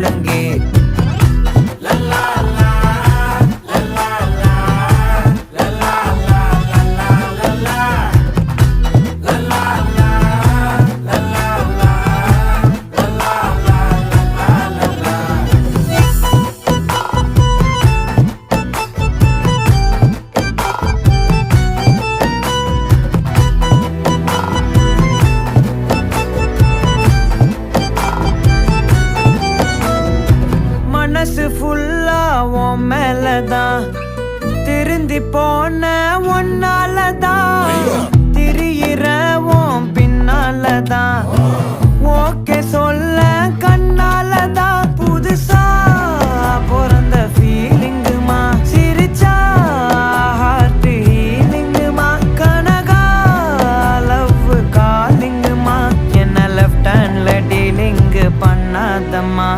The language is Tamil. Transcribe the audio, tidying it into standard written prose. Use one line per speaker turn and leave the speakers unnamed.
முழங்கே. மனசு ஃபுல்லா உன் மேலதான், திருந்தி போன ஒன்னாலதான், திரியிற உன் பின்னாலதான், ஓகே சொல்ல கண்ணாலதான். புதுசா பிறந்த ஃபீலிங்குமா, சிரிச்சா ஹார்ட் ஹீலிங்குமா, கனகா லவ் காலிங்குமா, என்ன லெஃப்ட் ஹேண்ட்ல டீலிங்கு பண்ணாதம்மா.